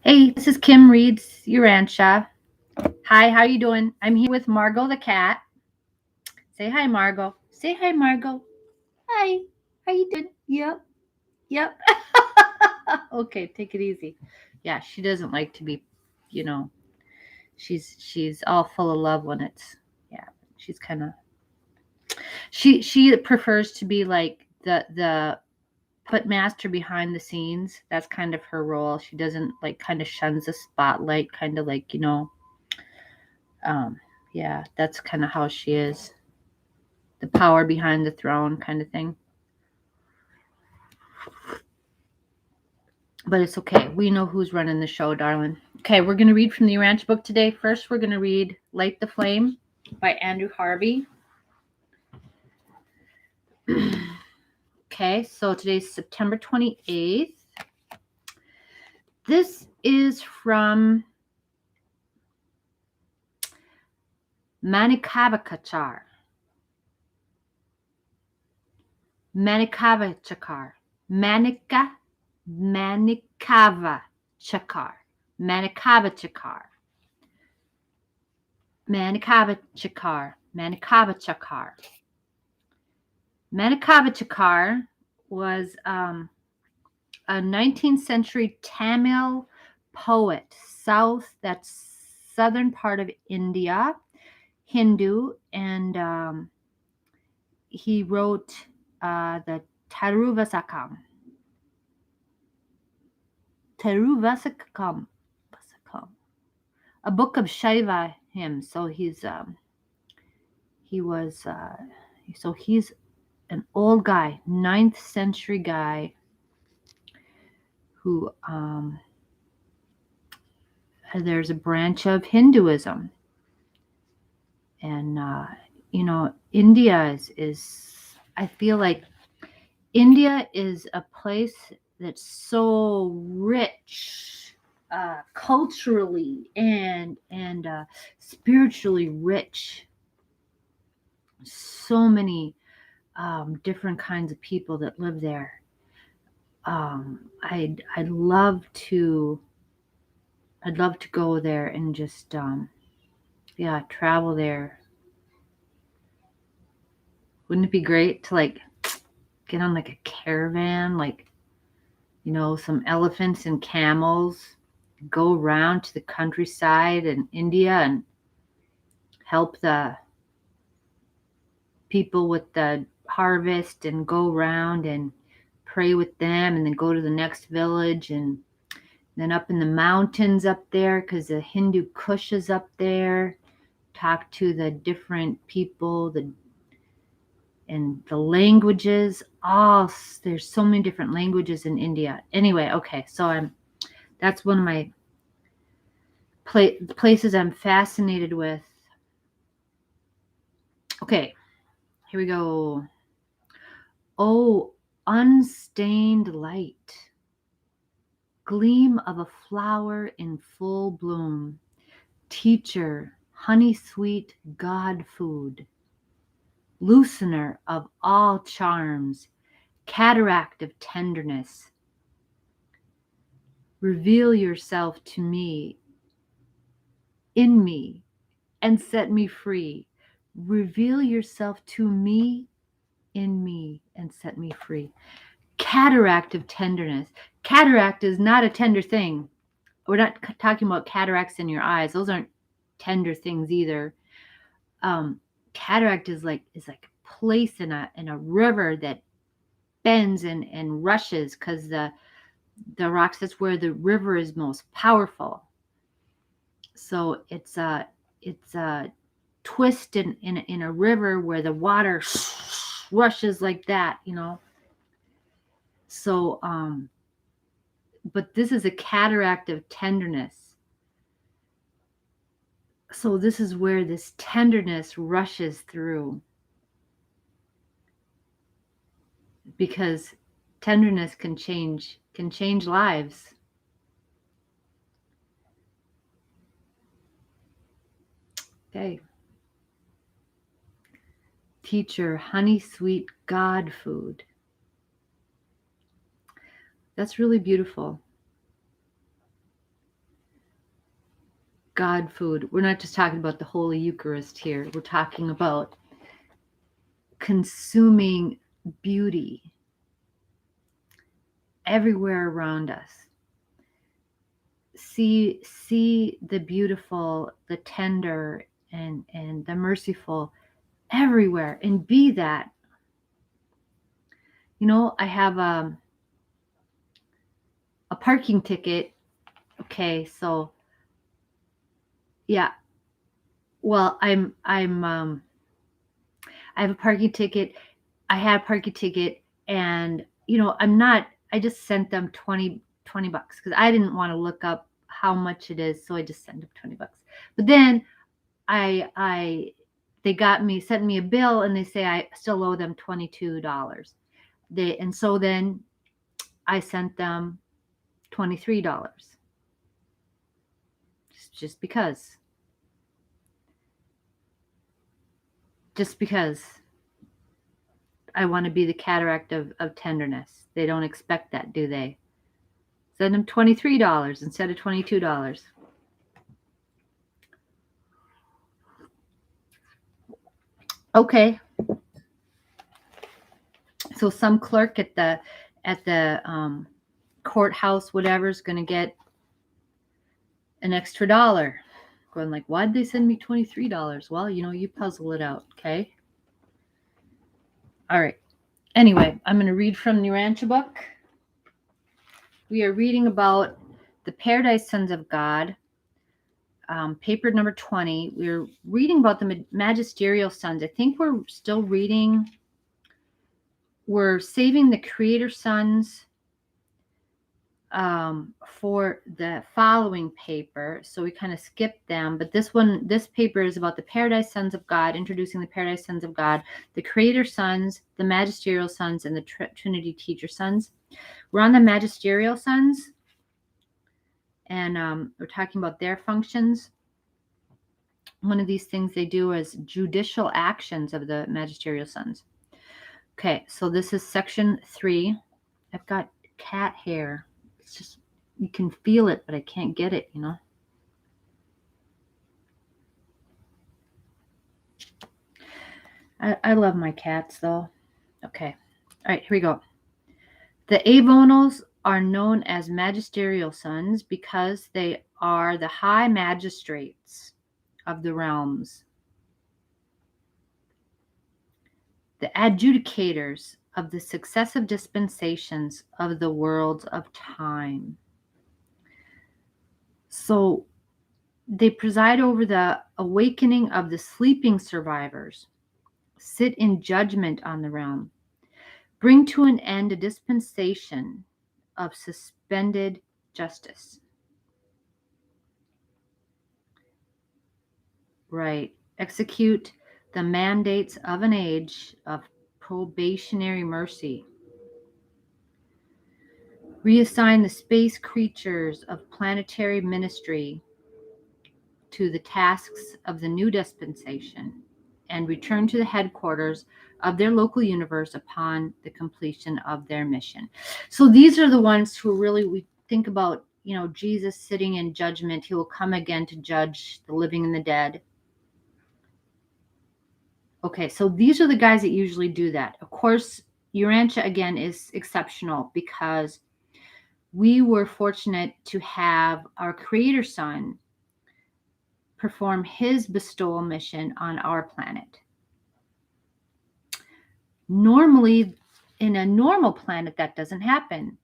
Hey, this is Kim Reads Urantia. Hi, how you doing? I'm here with Margot the cat. Say hi, Margot. Say hi, Margot. Hi. How you doing? Yep. Yep. Okay, take it easy. Yeah, she doesn't like to be, you know, she's all full of love when it's yeah, she's kind of she prefers to be like the put master behind the scenes. That's kind of her role. She doesn't like kind of shuns the spotlight, kind of like, Um, yeah, that's kind of how she is. The power behind the throne kind of thing. But it's okay. We know who's running the show, darling. Okay, we're going to read from the Ranch book today. First, we're going to read Light the Flame by Andrew Harvey. Okay, so today's September 28th. This is from Manikavachakar. Manikavachakar. Manikavachakar. Manikavachakar. Manikavachakar. Manikavachakar. Manikavachakar was a 19th century Tamil poet, that's southern part of India, Hindu, and he wrote the Taruvasakam. Taruvasakam, a book of Shaiva hymns. So he's an old guy, 9th century guy who there's a branch of Hinduism, and India is I feel like India is a place that's so rich, culturally and spiritually rich. So many different kinds of people that live there. I'd love to go there and just travel there. Wouldn't it be great to like get on like a caravan, like some elephants and camels, go around to the countryside in India and help the people with the harvest and go around and pray with them, and then go to the next village, and then up in the mountains up there, because the Hindu Kush is up there, talk to the different people, and the languages. There's so many different languages in India. Anyway, okay, so that's one of my places I'm fascinated with. Okay, here we go. Oh, unstained light, gleam of a flower in full bloom, teacher, honey sweet God food, loosener of all charms, cataract of tenderness. Reveal yourself to me, in me, and set me free. Reveal yourself to me, in me, and set me free. Cataract of tenderness. Cataract is not a tender thing. We're not talking about cataracts in your eyes. Those aren't tender things either. Cataract is like a place in a river that bends and rushes, because the rocks, that's where the river is most powerful. So it's a twist in a river where the water rushes like that. So but this is a cataract of tenderness. So this is where this tenderness rushes through, because tenderness can change lives. Okay. Teacher, honey sweet God food. That's really beautiful. God food. We're not just talking about the Holy Eucharist here. We're talking about consuming beauty everywhere around us. See the beautiful, the tender, and the merciful everywhere, and be that. I have a parking ticket. Okay, so yeah. Well, I have a parking ticket. I had a parking ticket, and I just sent them 20 bucks because I didn't want to look up how much it is, so I just sent them 20 bucks. But then they sent me a bill, and they say I still owe them $22. And so then I sent them $23 just because I want to be the cataract of tenderness. They don't expect that, do they? Send them $23 instead of $22. Okay. So some clerk at the courthouse, whatever, is going to get an extra dollar. Going like, why'd they send me $23? Well, you puzzle it out, okay? All right. Anyway, I'm going to read from the Urantia book. We are reading about the Paradise Sons of God, paper number 20. We're reading about the magisterial sons. I think we're still reading. We're saving the creator sons for the following paper, so we kind of skipped them. But this paper is about the Paradise Sons of God, introducing the Paradise Sons of God, the creator sons, the magisterial sons, and the Trinity teacher sons. We're on the magisterial sons, and we're talking about their functions. One of these things they do is judicial actions of the magisterial sons. Okay, so this is section 3. I've got cat hair. It's just, you can feel it, but I can't get it, I love my cats, though. Okay. All right, here we go. The Avonals are known as magisterial sons because they are the high magistrates of the realms, the adjudicators of the successive dispensations of the worlds of time. So they preside over the awakening of the sleeping survivors, sit in judgment on the realm, bring to an end a dispensation of suspended justice. Right. Execute the mandates of an age of probationary mercy. Reassign the space creatures of planetary ministry to the tasks of the new dispensation, and return to the headquarters of their local universe upon the completion of their mission. So these are the ones who really, we think about, Jesus sitting in judgment. He will come again to judge the living and the dead. Okay, so these are the guys that usually do that. Of course, Urantia, again, is exceptional because we were fortunate to have our creator son perform his bestowal mission on our planet. Normally, in a normal planet, that doesn't happen.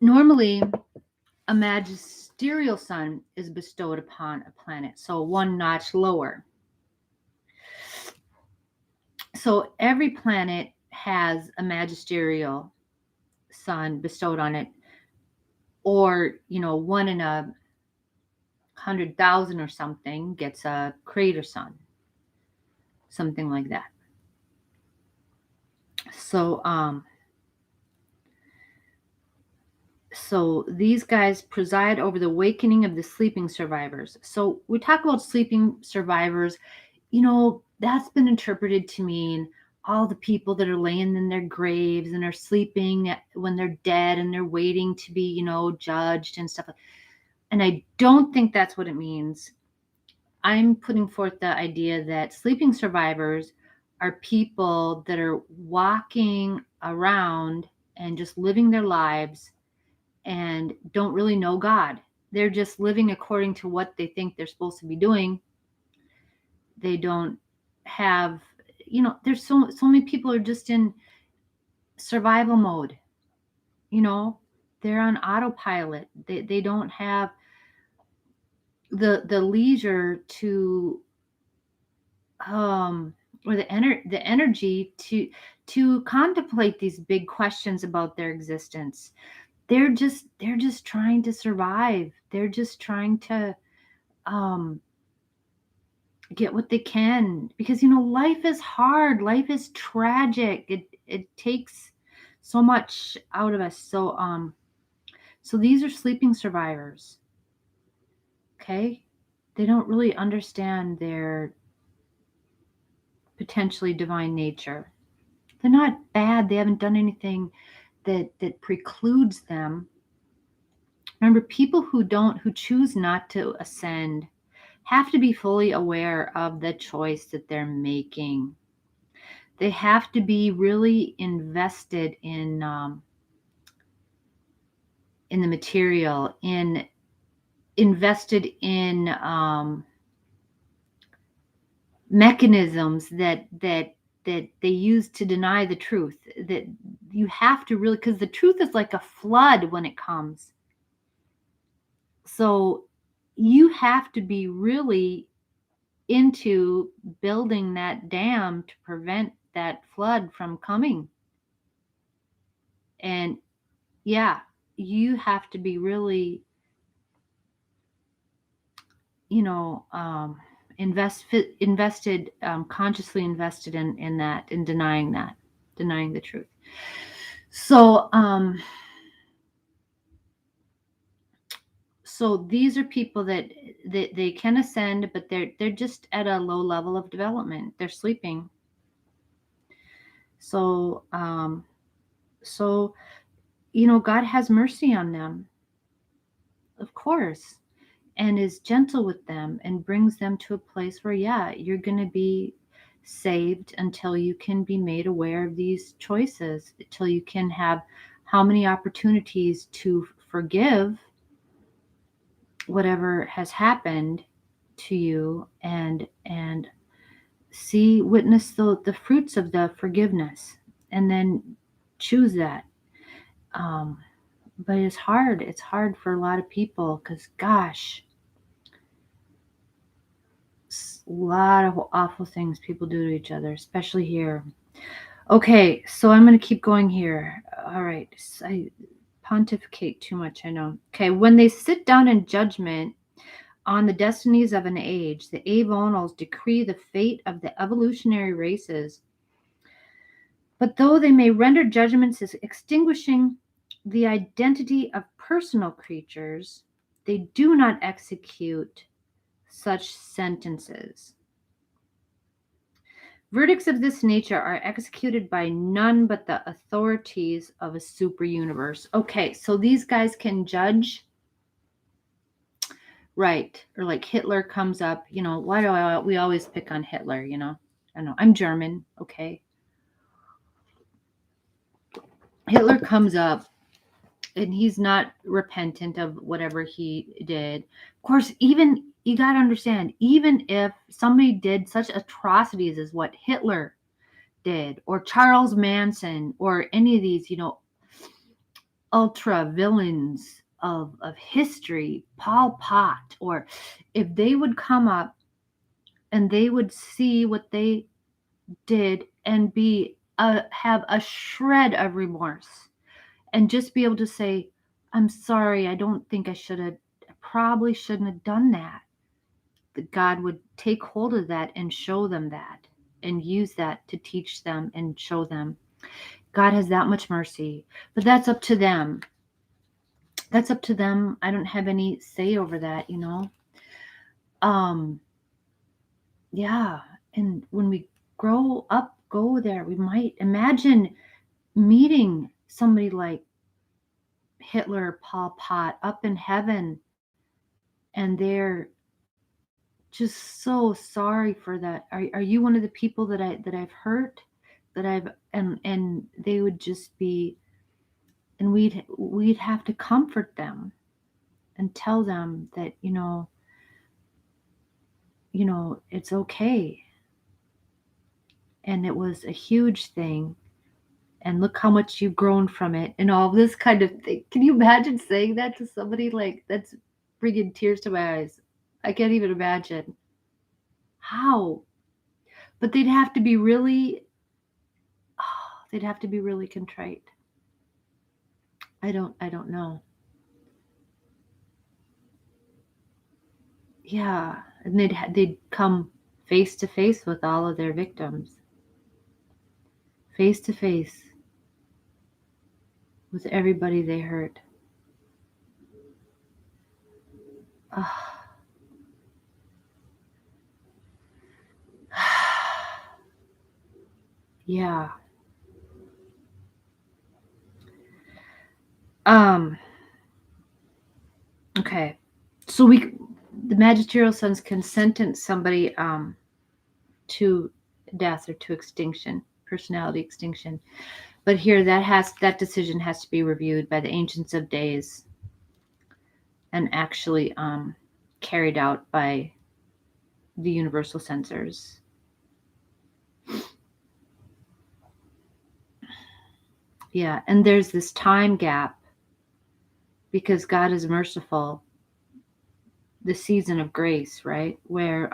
Normally, a magisterial son is bestowed upon a planet, so one notch lower. So every planet has a magisterial son bestowed on it, or one in 100,000 or something gets a creator son, something like that. So these guys preside over the awakening of the sleeping survivors. So we talk about sleeping survivors, that's been interpreted to mean all the people that are laying in their graves and are sleeping when they're dead and they're waiting to be, judged and stuff. And I don't think that's what it means. I'm putting forth the idea that sleeping survivors are people that are walking around and just living their lives and don't really know God. They're just living according to what they think they're supposed to be doing. They don't have, there's so many people are just in survival mode. They're on autopilot. They don't have the leisure to or the energy to contemplate these big questions about their existence. They're just trying to survive. They're just trying to get what they can, because life is hard, life is tragic. It takes so much out of us. So these are sleeping survivors. Okay, they don't really understand their potentially divine nature. They're not bad. They haven't done anything that precludes them. Remember, people who choose not to ascend have to be fully aware of the choice that they're making. They have to be really invested in the material, invested in mechanisms that they use to deny the truth. That you have to really, because the truth is like a flood when it comes. So you have to be really into building that dam to prevent that flood from coming. And yeah, you have to be really, invested, consciously invested in that, in denying the truth. So these are people that they can ascend, but they're just at a low level of development. They're sleeping. So God has mercy on them, of course, and is gentle with them and brings them to a place where, you're going to be saved until you can be made aware of these choices, until you can have how many opportunities to forgive whatever has happened to you, and witness the fruits of the forgiveness, and then choose that. But it's hard for a lot of people, because gosh, a lot of awful things people do to each other, especially here. Okay, so I'm going to keep going here. All right, I pontificate too much, I know. Okay, when they sit down in judgment on the destinies of an age, the Avonals decree the fate of the evolutionary races. But though they may render judgments as extinguishing the identity of personal creatures, they do not execute such sentences. Verdicts of this nature are executed by none but the authorities of a super universe. Okay, so these guys can judge, right? Or like Hitler comes up, why do we always pick on Hitler, I know, I'm German, okay? Hitler comes up and he's not repentant of whatever he did. Of course, even, you got to understand, even if somebody did such atrocities as what Hitler did, or Charles Manson, or any of these, ultra villains of history, Pol Pot, or if they would come up and they would see what they did and have a shred of remorse, and just be able to say, I'm sorry, I don't think I probably shouldn't have done that. That God would take hold of that and show them that, and use that to teach them and show them. God has that much mercy, but that's up to them. That's up to them. I don't have any say over that, Yeah. And when we grow up go there. We might imagine meeting somebody like Hitler, Pol Pot up in heaven, and they're just so sorry for that. Are you one of the people that I've hurt, that I've and they would just be, and we'd have to comfort them and tell them that it's okay, and it was a huge thing, and look how much you've grown from it, and all this kind of thing. Can you imagine saying that to somebody? Like, that's bringing tears to my eyes. I can't even imagine how. But they'd have to be really, they'd have to be really contrite. I don't know. Yeah, and they'd come face to face with all of their victims, face to face with everybody they hurt. Yeah. Okay. So the magisterial sons can sentence somebody to death or to extinction, personality extinction. But here that decision has to be reviewed by the Ancients of Days and actually carried out by the universal censors. Yeah, and there's this time gap because God is merciful. The season of grace, right? Where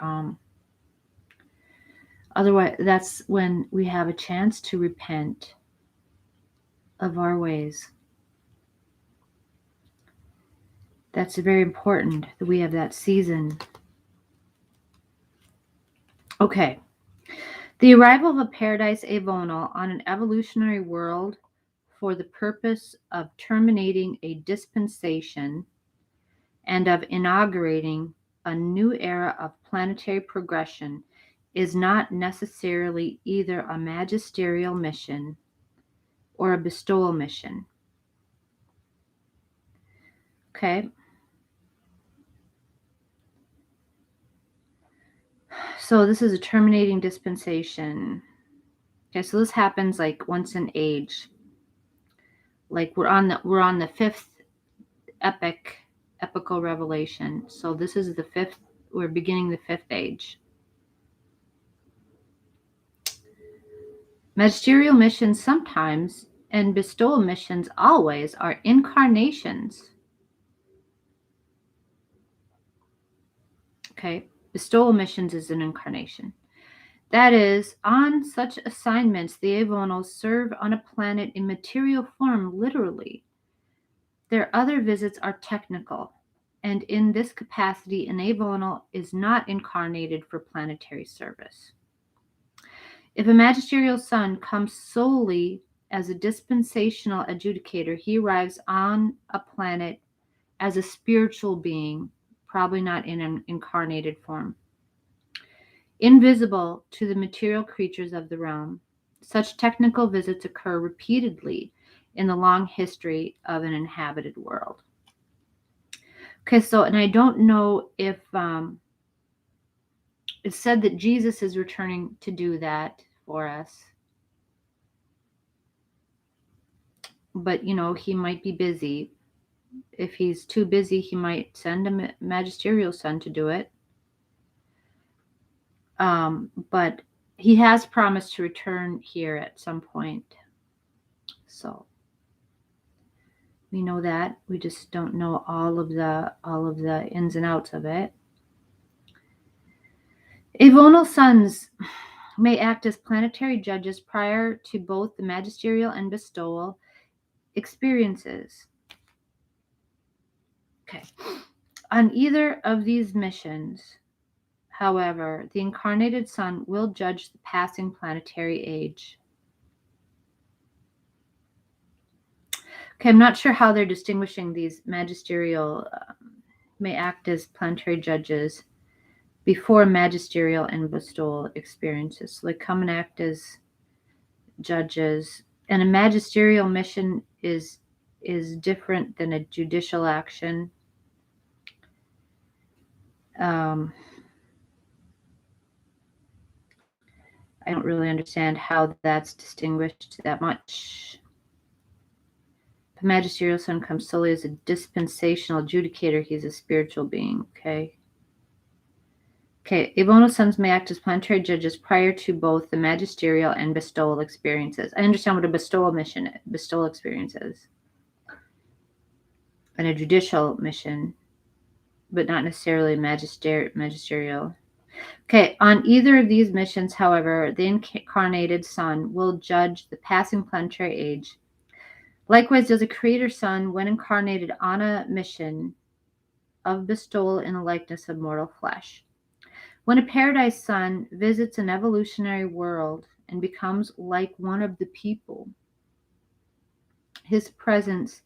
otherwise, that's when we have a chance to repent of our ways. That's very important that we have that season. Okay. The arrival of a paradise avonal on an evolutionary world for the purpose of terminating a dispensation and of inaugurating a new era of planetary progression is not necessarily either a magisterial mission or a bestowal mission. Okay. So this is a terminating dispensation. Okay, so this happens like once in age. Like we're on the fifth epical revelation. So this is the fifth. We're beginning the fifth age. Magisterial missions sometimes and bestowal missions always are incarnations. Okay, bestowal missions is an incarnation. That is, on such assignments, the avonals serve on a planet in material form, literally. Their other visits are technical, and in this capacity, an avonal is not incarnated for planetary service. If a magisterial son comes solely as a dispensational adjudicator, he arrives on a planet as a spiritual being, probably not in an incarnated form. Invisible to the material creatures of the realm, such technical visits occur repeatedly in the long history of an inhabited world. Okay, so, and I don't know if it's said that Jesus is returning to do that for us. But, he might be busy. If he's too busy, he might send a magisterial son to do it. But he has promised to return here at some point. So we know that. We just don't know all of the ins and outs of it. Avonal sons may act as planetary judges prior to both the magisterial and bestowal experiences. Okay. On either of these missions, however, the incarnated son will judge the passing planetary age. Okay, I'm not sure how they're distinguishing these magisterial may act as planetary judges before magisterial and bestowal experiences. So they come and act as judges, and a magisterial mission is different than a judicial action. I don't really understand how that's distinguished that much. The magisterial son comes solely as a dispensational adjudicator. He's a spiritual being. Okay. Abona sons may act as planetary judges prior to both the magisterial and bestowal experiences. I understand what a bestowal experience is, and a judicial mission, but not necessarily magisterial. Okay, on either of these missions, however, the incarnated son will judge the passing planetary age. Likewise does a creator son when incarnated on a mission of bestowal in the likeness of mortal flesh. When a paradise son visits an evolutionary world and becomes like one of the people, his presence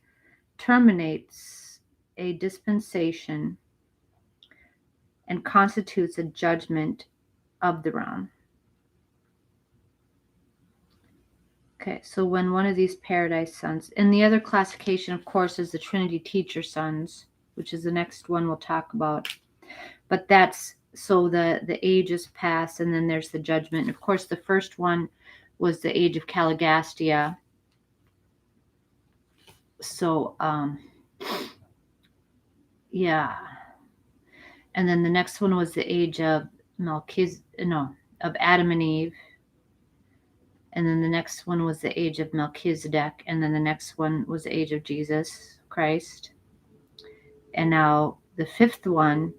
terminates a dispensation and constitutes a judgment of the realm. Okay, so when one of these paradise sons, and the other classification, of course, is the Trinity teacher sons, which is the next one we'll talk about. But that's, so the ages pass, and then there's the judgment. And of course, the first one was the age of Caligastia. So, yeah. And then the next one was the age of of Adam and Eve. And then the next one was the age of Melchizedek. And then the next one was the age of Jesus Christ. And now the fifth one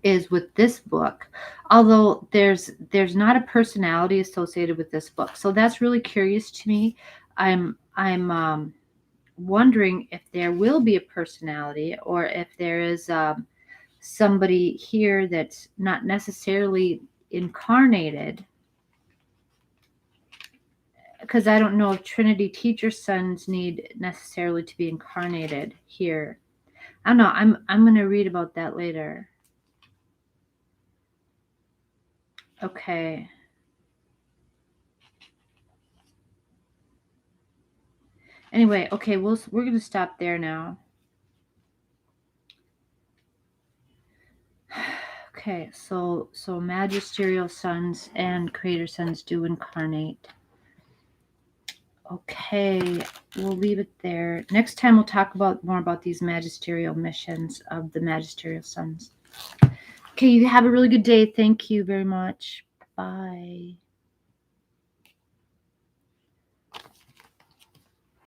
is with this book, although there's not a personality associated with this book. So that's really curious to me. I'm wondering if there will be a personality, or if there is somebody here that's not necessarily incarnated, because I don't know if Trinity teacher sons need necessarily to be incarnated here. I don't know. I'm going to read about that later. Okay. Anyway, okay, we're going to stop there now. Okay, so magisterial sons and creator sons do incarnate. Okay, we'll leave it there. Next time we'll talk more about these magisterial missions of the magisterial sons. Okay, you have a really good day. Thank you very much. Bye.